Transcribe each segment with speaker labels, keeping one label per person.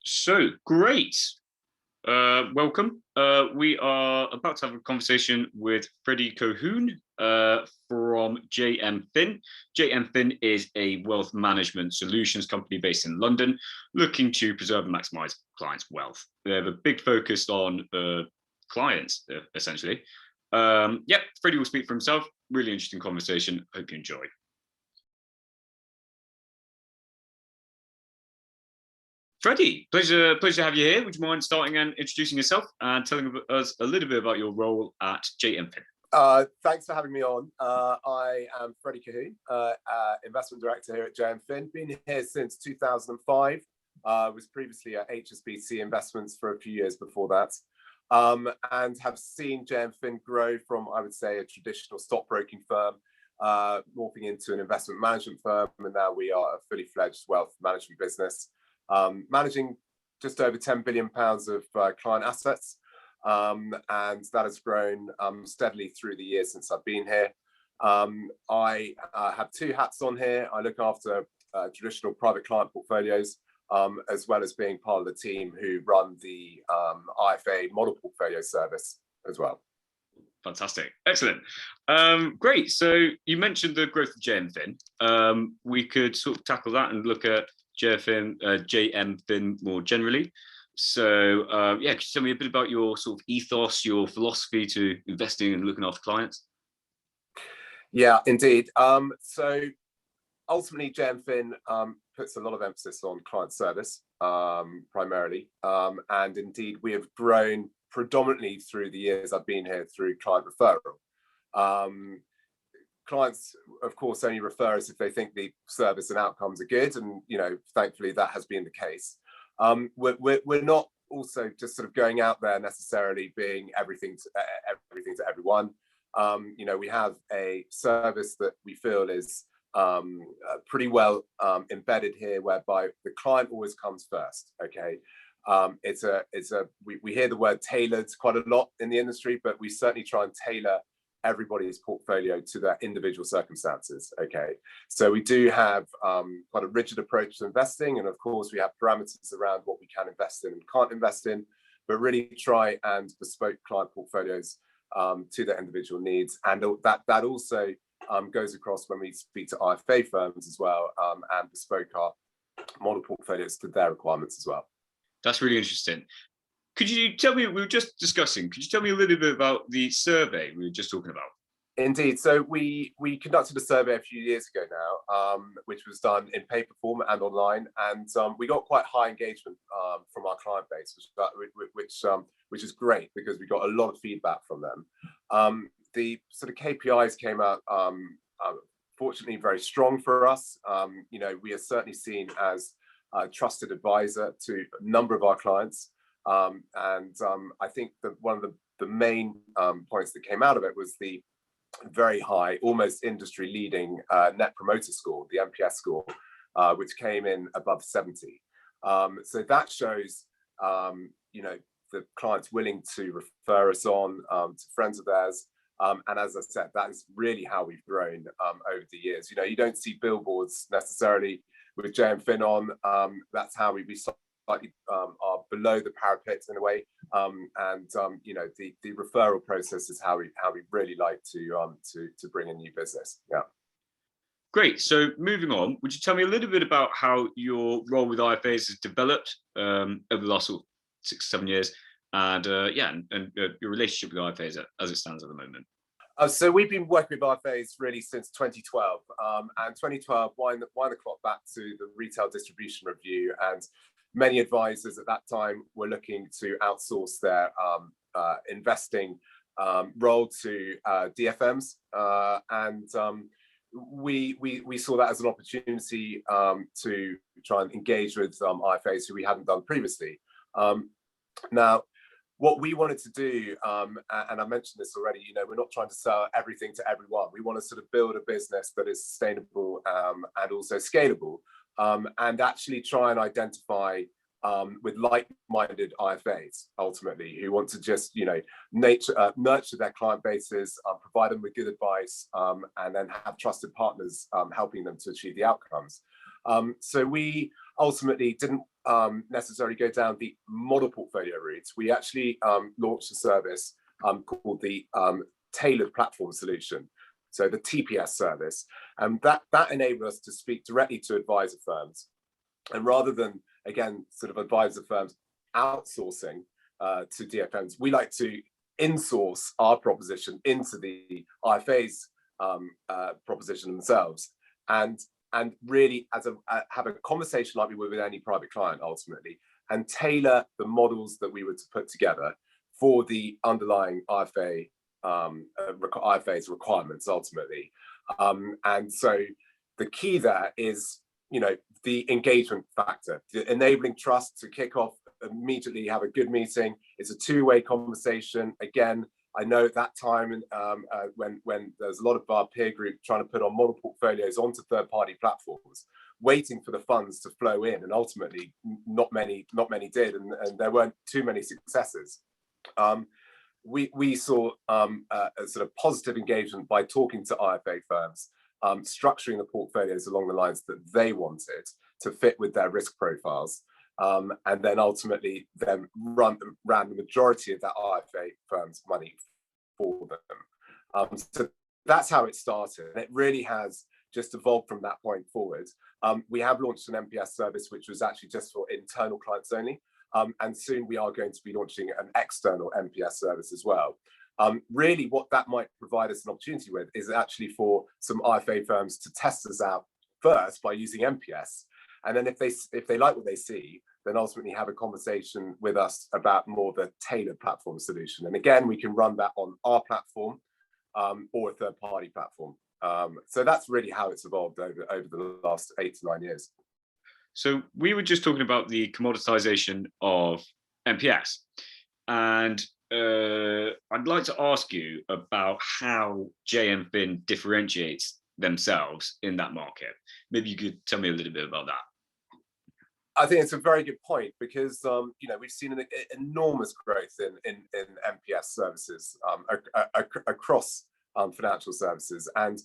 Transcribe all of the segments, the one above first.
Speaker 1: So great. Welcome. We are about to have a conversation with Freddie Cohoon from JM Fin. JM Fin is a wealth management solutions company based in London, looking to preserve and maximize clients' wealth. They have a big focus on clients, essentially. Freddie will speak for himself. Really interesting conversation. Hope you enjoy. Freddie, pleasure to have you here. Would you mind starting and introducing yourself and telling us a little bit about your role at JM Fin?
Speaker 2: Thanks for having me on. I am Freddie Cohoon, investment director here at JM Fin. Been here since 2005. Was previously at HSBC Investments for a few years before that, and have seen JM Fin grow from, I would say, a traditional stockbroking firm, morphing into an investment management firm, and now we are a fully fledged wealth management business. Managing just over £10 billion of client assets, and that has grown steadily through the years since I've been here. I have two hats on here. I look after traditional private client portfolios, as well as being part of the team who run the IFA model portfolio service as well.
Speaker 1: Fantastic. Excellent. Great. So you mentioned the growth of JM Fin. We could sort of tackle that and look at JM Fin more generally. So could you tell me a bit about your sort of ethos, your philosophy to investing and looking after clients?
Speaker 2: Yeah, indeed. So ultimately, JM Fin puts a lot of emphasis on client service, primarily. And indeed, we have grown predominantly through the years I've been here through client referral. Clients, of course, only refer us if they think the service and outcomes are good, and thankfully that has been the case. We're not also just sort of going out there necessarily being everything to everyone. We have a service that we feel is pretty well embedded here, whereby the client always comes first. Okay, we hear the word tailored quite a lot in the industry, but we certainly try and tailor everybody's portfolio to their individual circumstances. Okay, so we do have quite a rigid approach to investing, and of course we have parameters around what we can invest in and can't invest in, but really try and bespoke client portfolios to their individual needs. And that also goes across when we speak to IFA firms as well, and bespoke our model portfolios to their requirements as well.
Speaker 1: That's really interesting. Could you tell me, we were just discussing, could you tell me a little bit about the survey we were just talking about?
Speaker 2: Indeed. So we conducted a survey a few years ago now, which was done in paper form and online, and we got quite high engagement from our client base, which is great because we got a lot of feedback from them. The sort of KPIs came out, fortunately, very strong for us. We are certainly seen as a trusted advisor to a number of our clients. I think that one of the main points that came out of it was the very high, almost industry-leading Net Promoter Score, the NPS score, which came in above 70. So that shows, the clients willing to refer us on to friends of theirs. And as I said, that is really how we've grown over the years. You don't see billboards necessarily with JM Fin on. That's how we slightly are below the parapet in a way, the referral process is how we really like to bring in new business. Yeah.
Speaker 1: Great. So moving on, would you tell me a little bit about how your role with IFAs has developed over the last 6-7 years, and your relationship with IFAs as it stands at the moment?
Speaker 2: So we've been working with IFAs really since 2012, and 2012 wind the clock back to the retail distribution review, and many advisors at that time were looking to outsource their investing role to DFMs, and we saw that as an opportunity to try and engage with IFAs who we hadn't done previously. Now, what we wanted to do, and I mentioned this already, we're not trying to sell everything to everyone. We want to sort of build a business that is sustainable and also scalable, and actually try and identify with like-minded IFAs, ultimately, who want to just, nurture their client bases, provide them with good advice, and then have trusted partners helping them to achieve the outcomes. So we ultimately didn't necessarily go down the model portfolio route. We actually launched a service called the Tailored Platform Solution, so the TPS service, and that enabled us to speak directly to advisor firms. And rather than, again, sort of advisor firms outsourcing to DFMs, we like to insource our proposition into the IFA's proposition themselves, and really have a conversation like we would with any private client ultimately, and tailor the models that we were to put together for the underlying IFA's requirements ultimately. And so the key there is, the engagement factor, the enabling trust to kick off immediately, have a good meeting. It's a two-way conversation. Again, I know at that time when there's a lot of our peer group trying to put on model portfolios onto third-party platforms, waiting for the funds to flow in, and ultimately not many did, and there weren't too many successes. We saw a sort of positive engagement by talking to IFA firms, structuring the portfolios along the lines that they wanted to fit with their risk profiles, and then ultimately ran the majority of that IFA firm's money for them. So that's how it started. And it really has just evolved from that point forward. We have launched an MPS service, which was actually just for internal clients only. And soon we are going to be launching an external MPS service as well. Really what that might provide us an opportunity with is actually for some IFA firms to test us out first by using MPS. And then if they like what they see, then ultimately have a conversation with us about more the tailored platform solution. And again, we can run that on our platform or a third-party platform. So that's really how it's evolved over the last 8 to 9 years.
Speaker 1: So we were just talking about the commoditization of MPS, and I'd like to ask you about how JM Fin differentiates themselves in that market. Maybe you could tell me a little bit about that.
Speaker 2: I think it's a very good point, because we've seen an enormous growth in MPS services across financial services, and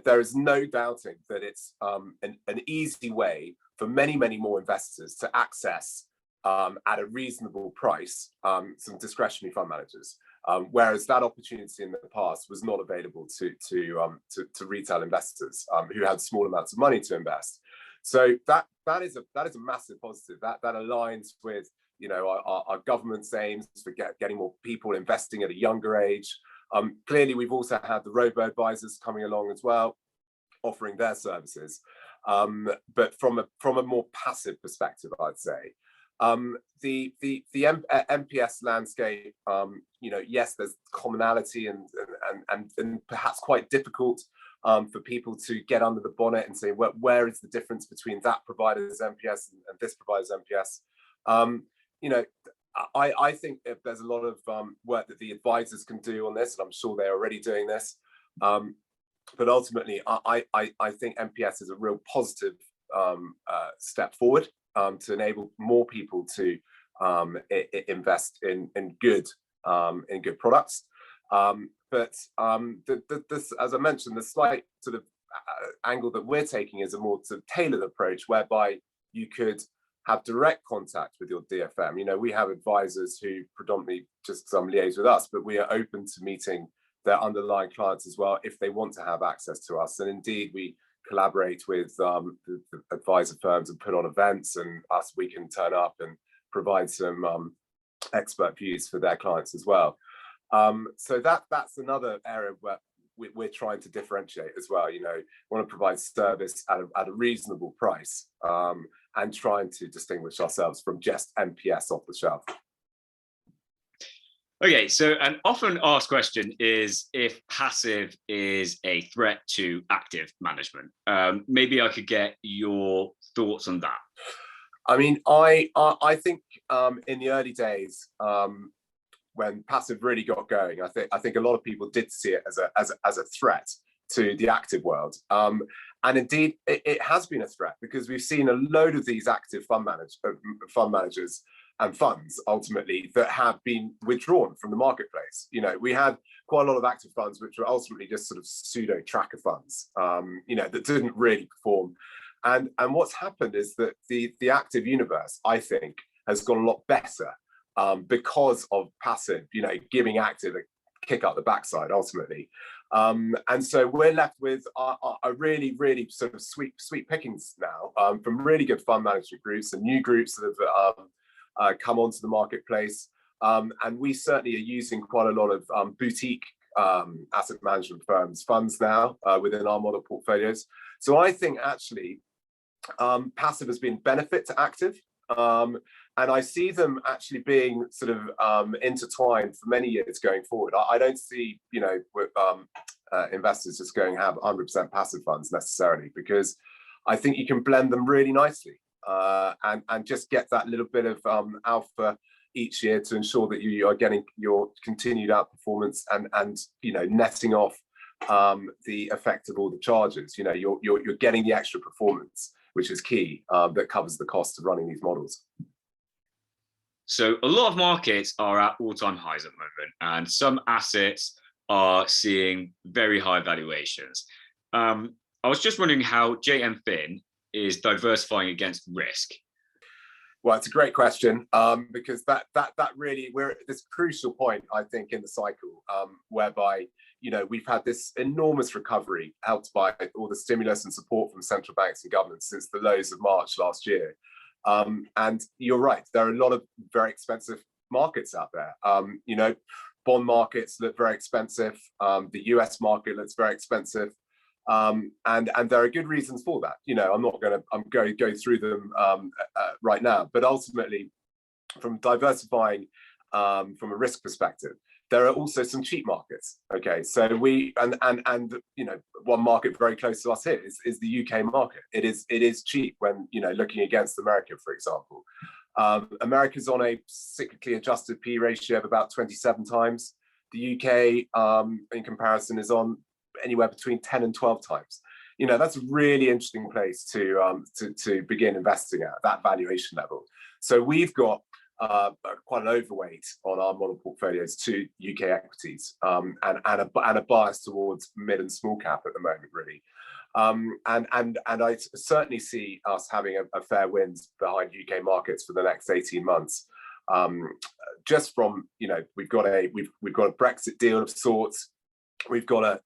Speaker 2: there is no doubting that it's an easy way for many more investors to access at a reasonable price some discretionary fund managers, whereas that opportunity in the past was not available to retail investors who had small amounts of money to invest. So that is a massive positive. That aligns with our government's aims for getting more people investing at a younger age. Clearly, we've also had the robo-advisors coming along as well, offering their services. But from a more passive perspective, I'd say the MPS landscape, yes, there's commonality and perhaps quite difficult for people to get under the bonnet and say, where is the difference between that provider's MPS and this provider's MPS? I think if there's a lot of work that the advisors can do on this, and I'm sure they're already doing this. But ultimately, I think MPS is a real positive step forward to enable more people to invest in good products. But this, as I mentioned, the slight sort of angle that we're taking is a more sort of tailored approach, whereby you could have direct contact with your DFM. We have advisors who predominantly just liaise with us, but we are open to meeting their underlying clients as well if they want to have access to us. And indeed, we collaborate with the advisor firms and put on events, and we can turn up and provide some expert views for their clients as well. So that's another area where we're trying to differentiate as well. Want to provide service at a reasonable price, and trying to distinguish ourselves from just MPS off the shelf.
Speaker 1: Okay, so an often asked question is if passive is a threat to active management. Maybe I could get your thoughts on that.
Speaker 2: I mean, I think in the early days, when passive really got going, I think a lot of people did see it as a threat to the active world. And indeed, it has been a threat, because we've seen a load of these active fund managers and funds ultimately that have been withdrawn from the marketplace. We had quite a lot of active funds which were ultimately just sort of pseudo tracker funds, that didn't really perform. And what's happened is that the active universe, I think, has got a lot better because of passive, giving active a kick up the backside ultimately. And so we're left with a really, really sort of sweet pickings now from really good fund management groups and new groups that have come onto the marketplace. And we certainly are using quite a lot of boutique asset management funds now within our model portfolios. So I think actually passive has been benefit to active. And I see them actually being sort of intertwined for many years going forward. I don't see, investors just going to have 100% passive funds necessarily, because I think you can blend them really nicely and just get that little bit of alpha each year to ensure that you are getting your continued outperformance and netting off the effect of all the charges. You're getting the extra performance, which is key, that covers the cost of running these models.
Speaker 1: So a lot of markets are at all-time highs at the moment, and some assets are seeing very high valuations. I was just wondering how JM Fin is diversifying against risk.
Speaker 2: Well, it's a great question, because that really, we're at this crucial point, I think, in the cycle, whereby we've had this enormous recovery helped by all the stimulus and support from central banks and governments since the lows of March last year. And you're right, there are a lot of very expensive markets out there. Bond markets look very expensive. The US market looks very expensive. And there are good reasons for that. I'm going to go through them right now, but ultimately, from diversifying from a risk perspective, there are also some cheap markets. Okay, so one market very close to us here is the UK market. It is cheap when looking against America, for example. America's on a cyclically adjusted P ratio of about 27 times. The UK, in comparison, is on anywhere between 10 and 12 times. That's a really interesting place to begin investing at that valuation level. So we've got quite an overweight on our model portfolios to UK equities, and a bias towards mid and small cap at the moment, really. And I certainly see us having a fair wind behind UK markets for the next 18 months. Just from we've got a Brexit deal of sorts. We've got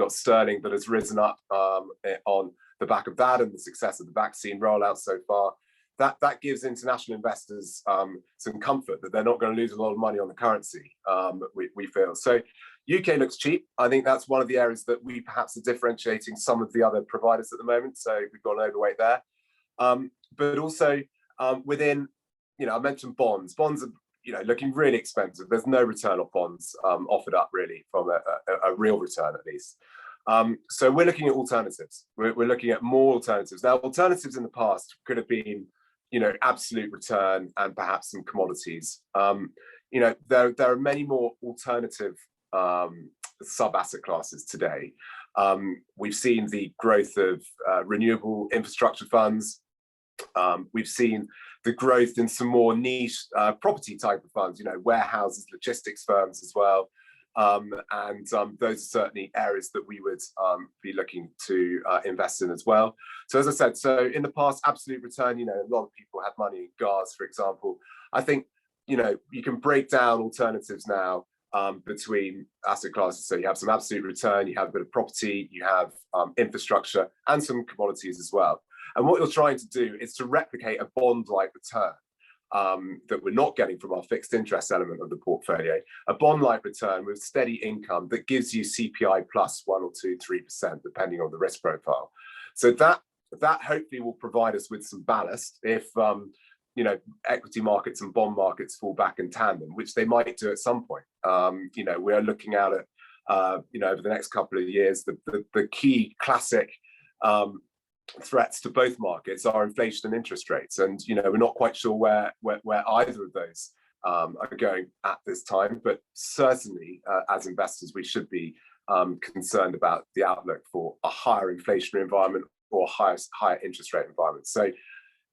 Speaker 2: sterling that has risen up on the back of that and the success of the vaccine rollout so far. That gives international investors some comfort that they're not going to lose a lot of money on the currency. We feel so. UK looks cheap. I think that's one of the areas that we perhaps are differentiating some of the other providers at the moment. So we've got an overweight there, but also within, I mentioned bonds. Bonds are looking really expensive. There's no return on bonds offered up really from a real return at least. So we're looking at alternatives. We're looking at more alternatives. Now, alternatives in the past could have been, absolute return and perhaps some commodities. There are many more alternative sub-asset classes today. We've seen the growth of renewable infrastructure funds. We've seen the growth in some more niche property type of funds, warehouses, logistics firms as well. And those are certainly areas that we would be looking to invest in as well. So as I said, so in the past, absolute return, a lot of people had money in GARS, for example. I think, you can break down alternatives now between asset classes. So you have some absolute return, you have a bit of property, you have infrastructure and some commodities as well. And what you're trying to do is to replicate a bond-like return that we're not getting from our fixed interest element of the portfolio, a bond-like return with steady income that gives you CPI plus 1 or 2, 3%, depending on the risk profile. So that hopefully will provide us with some ballast if equity markets and bond markets fall back in tandem, which they might do at some point. We are looking at it, over the next couple of years. The key classic threats to both markets are inflation and interest rates, and we're not quite sure where either of those are going at this time, but certainly as investors we should be concerned about the outlook for a higher inflationary environment or higher interest rate environment. So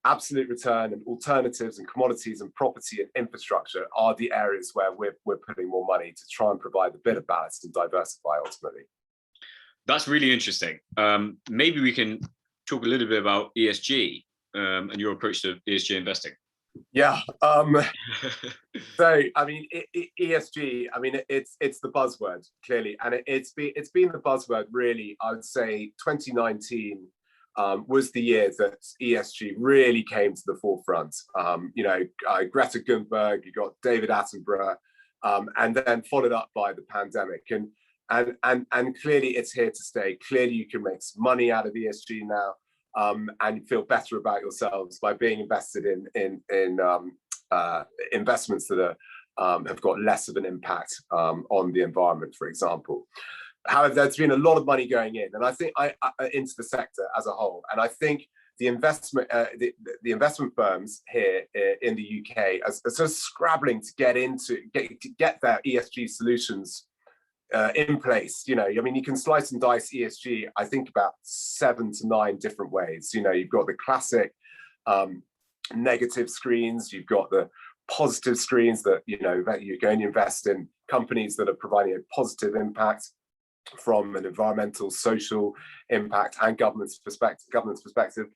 Speaker 2: absolute return and alternatives and commodities and property and infrastructure are the areas where we're putting more money to try and provide a bit of balance and diversify ultimately.
Speaker 1: That's really interesting. Maybe we can talk a little bit about ESG and your approach to ESG investing.
Speaker 2: Yeah. So I mean, ESG. I mean, it's the buzzword clearly, and it's been the buzzword really. I would say 2019 was the year that ESG really came to the forefront. Greta Thunberg, you got David Attenborough, and then followed up by the pandemic, and clearly it's here to stay. Clearly, you can make some money out of ESG now. And feel better about yourselves by being invested in investments that have got less of an impact on the environment, for example. However, there's been a lot of money going in, and I think into the sector as a whole. And I think the investment firms here in the UK are sort of scrabbling to get their ESG solutions in place. I mean, you can slice and dice ESG, I think, about 7 to 9 different ways. You've got the classic negative screens, you've got the positive screens that you're going to invest in companies that are providing a positive impact from an environmental, social impact and governance perspective.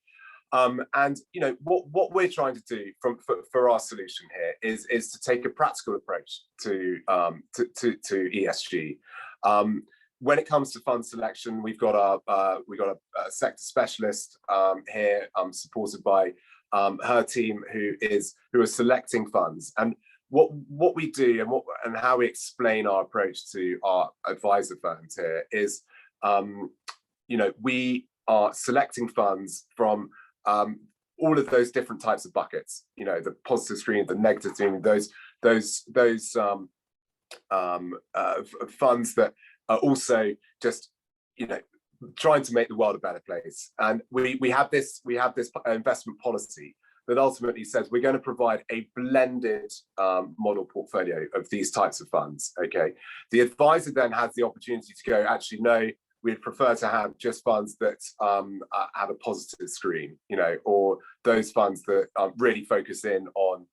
Speaker 2: And what we're trying to do for our solution here is to take a practical approach to ESG. When it comes to fund selection, we've got a sector specialist here, supported by her team, who are selecting funds. And what we do and how we explain our approach to our advisor firms here is, we are selecting funds from all of those different types of buckets. The positive screen, the negative screen, those funds that are also just trying to make the world a better place. And we have this investment policy that ultimately says we're going to provide a blended model portfolio of these types of funds. Okay, the advisor then has the opportunity to go, actually, no, we'd prefer to have just funds that have a positive screen, or those funds that really focus in on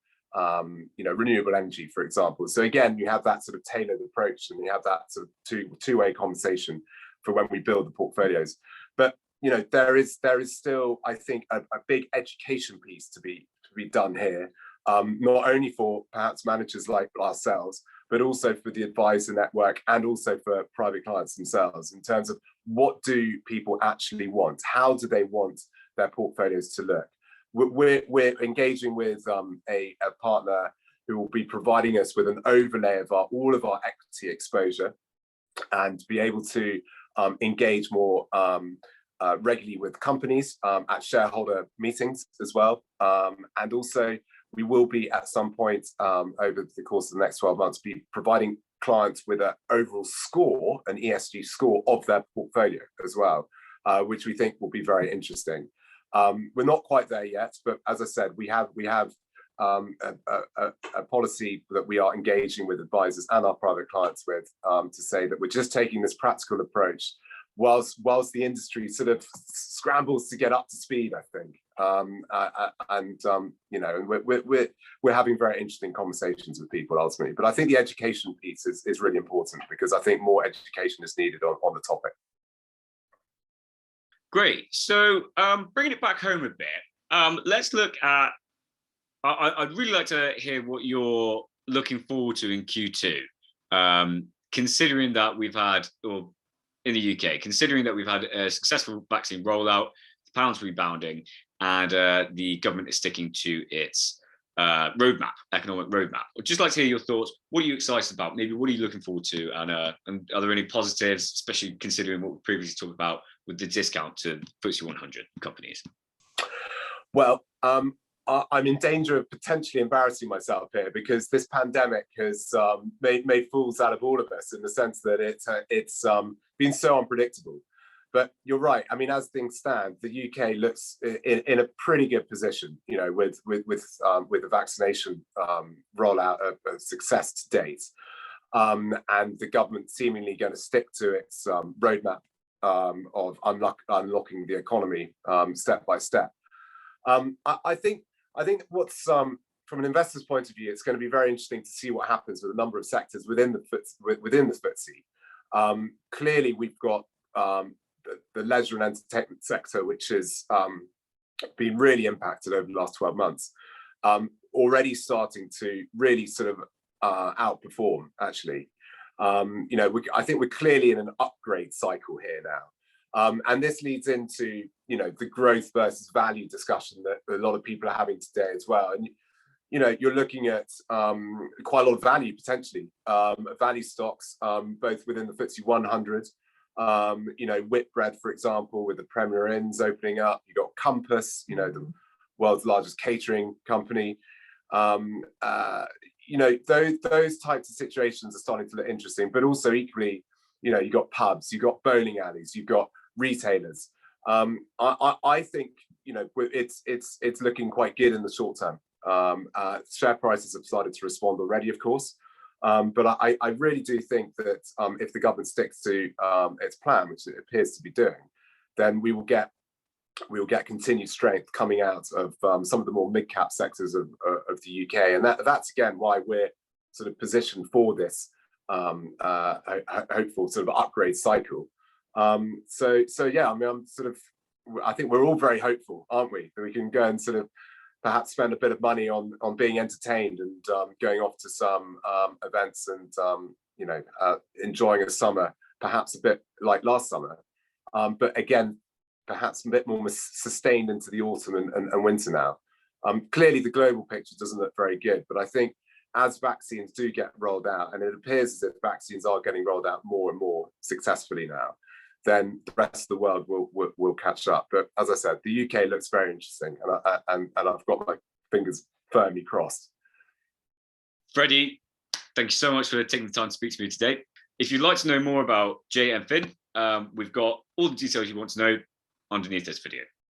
Speaker 2: renewable energy, for example. So again, you have that sort of tailored approach, and you have that sort of two-way conversation for when we build the portfolios. But there is still, I think, a big education piece to be done here, not only for perhaps managers like ourselves, but also for the advisor network and also for private clients themselves, in terms of what do people actually want? How do they want their portfolios to look? We're engaging with a partner who will be providing us with an overlay of all of our equity exposure, and be able to engage more regularly with companies at shareholder meetings as well. And also, we will be at some point over the course of the next 12 months be providing clients with an overall score, an ESG score of their portfolio as well, which we think will be very interesting. We're not quite there yet, but as I said, we have a policy that we are engaging with advisors and our private clients with, to say that we're just taking this practical approach whilst the industry sort of scrambles to get up to speed, I think. And we're having very interesting conversations with people ultimately. But I think the education piece is really important, because I think more education is needed on the topic.
Speaker 1: Great. So bringing it back home a bit, let's look at, I'd really like to hear what you're looking forward to in Q2, considering that we've had, or in the UK, considering that we've had a successful vaccine rollout, the pound's rebounding, and the government is sticking to its economic roadmap. I'd just like to hear your thoughts. What are you excited about? Maybe what are you looking forward to? And are there any positives, especially considering what we previously talked about with the discount to FTSE 100 companies?
Speaker 2: Well, I'm in danger of potentially embarrassing myself here, because this pandemic has made fools out of all of us, in the sense that it's been so unpredictable. But you're right. I mean, as things stand, the UK looks in a pretty good position, with the vaccination rollout a success to date, and the government seemingly going to stick to its roadmap of unlocking the economy step by step. I think what's from an investor's point of view, it's going to be very interesting to see what happens with a number of sectors within the FTSE. Clearly, we've got the leisure and entertainment sector, which has been really impacted over the last 12 months, already starting to really sort of outperform, actually. I think we're clearly in an upgrade cycle here now. And this leads into, the growth versus value discussion that a lot of people are having today as well. And, you're looking at quite a lot of value potentially, value stocks, both within the FTSE 100, Whitbread, for example, with the Premier Inns opening up. You got Compass, the world's largest catering company. Those types of situations are starting to look interesting, but also equally, you got pubs, you got bowling alleys, you've got retailers. I think it's looking quite good in the short term. Share prices have started to respond already, of course, but I really do think that if the government sticks to its plan, which it appears to be doing, then we will get continued strength coming out of some of the more mid-cap sectors of the UK, and that's again why we're sort of positioned for this hopeful sort of upgrade cycle. So yeah, I think we're all very hopeful, aren't we, that we can go and sort of perhaps spend a bit of money on being entertained and going off to some events and enjoying a summer, perhaps a bit like last summer, but again, perhaps a bit more sustained into the autumn and winter now. Clearly, the global picture doesn't look very good, but I think as vaccines do get rolled out, and it appears as if vaccines are getting rolled out more and more successfully now, then the rest of the world will catch up. But as I said, the UK looks very interesting, and I've got my fingers firmly crossed.
Speaker 1: Freddie, thank you so much for taking the time to speak to me today. If you'd like to know more about JM Fin, we've got all the details you want to know underneath this video.